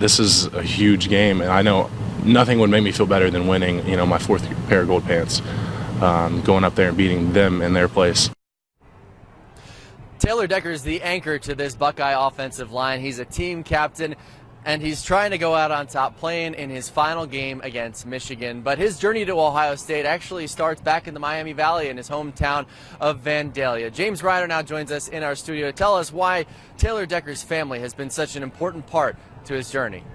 This is a huge game, and I know nothing would make me feel better than winning, my fourth pair of gold pants, going up there and beating them in their place. Taylor Decker is the anchor to this Buckeye offensive line. He's a team captain, and he's trying to go out on top, playing in his final game against Michigan. But his journey to Ohio State actually starts back in the Miami Valley in his hometown of Vandalia. James Ryder now joins us in our studio to tell us why Taylor Decker's family has been such an important part to his journey.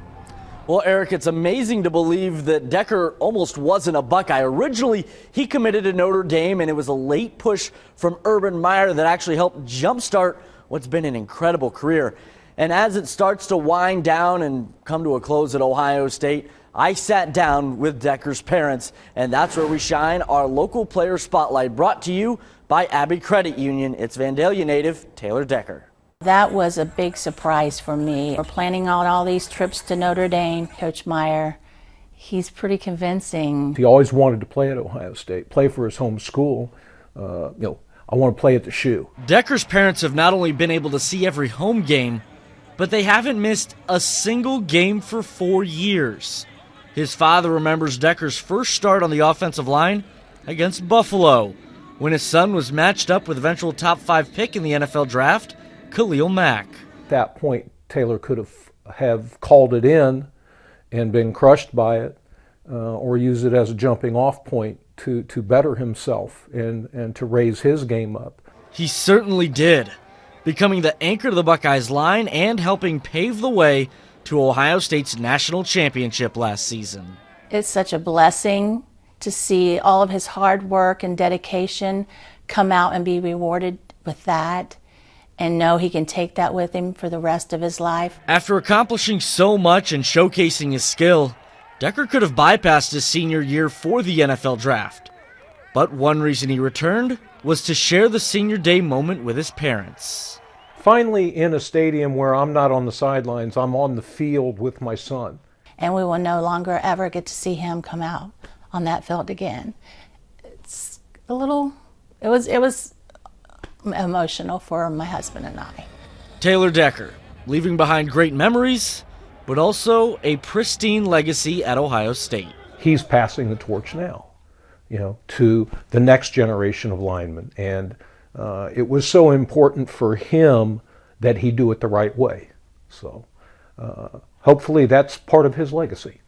Well, Eric, it's amazing to believe that Decker almost wasn't a Buckeye. Originally, he committed to Notre Dame, and it was a late push from Urban Meyer that actually helped jumpstart what's been an incredible career. And as it starts to wind down and come to a close at Ohio State, I sat down with Decker's parents, and that's where we shine our local player spotlight, brought to you by Abbey Credit Union. It's Vandalia native Taylor Decker. That was a big surprise for me. We're planning out all these trips to Notre Dame. Coach Meyer, he's pretty convincing. He always wanted to play at Ohio State, play for his home school. I want to play at the Shoe. Decker's parents have not only been able to see every home game, but they haven't missed a single game for 4 years. His father remembers Decker's first start on the offensive line against Buffalo, when his son was matched up with eventual top 5 pick in the NFL draft, Khalil Mack. At that point, Taylor could have called it in and been crushed by it, or use it as a jumping off point to better himself and to raise his game up. He certainly did, becoming the anchor to the Buckeyes line and helping pave the way to Ohio State's national championship last season. It's such a blessing to see all of his hard work and dedication come out and be rewarded with that, and know he can take that with him for the rest of his life. After accomplishing so much and showcasing his skill, Decker could have bypassed his senior year for the NFL draft. But one reason he returned was to share the senior day moment with his parents. Finally, in a stadium where I'm not on the sidelines, I'm on the field with my son. And we will no longer ever get to see him come out on that field again. It's a little, it was emotional for my husband and I. Taylor Decker, leaving behind great memories, but also a pristine legacy at Ohio State. He's passing the torch now, to the next generation of linemen. And it was so important for him that he do it the right way. So hopefully that's part of his legacy.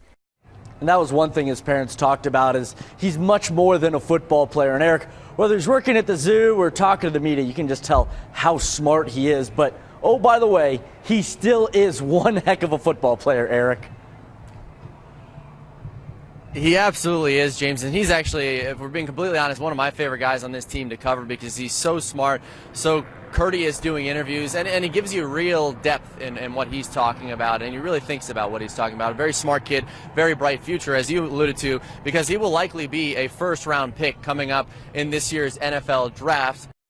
And that was one thing his parents talked about, is he's much more than a football player. And Eric, whether he's working at the zoo or talking to the media, you can just tell how smart he is. But, oh, by the way, he still is one heck of a football player, Eric. He absolutely is, James, and he's actually, if we're being completely honest, one of my favorite guys on this team to cover, because he's so smart, so courteous doing interviews, and he gives you real depth in what he's talking about, and he really thinks about what he's talking about. A very smart kid, very bright future, as you alluded to, because he will likely be a first-round pick coming up in this year's NFL draft.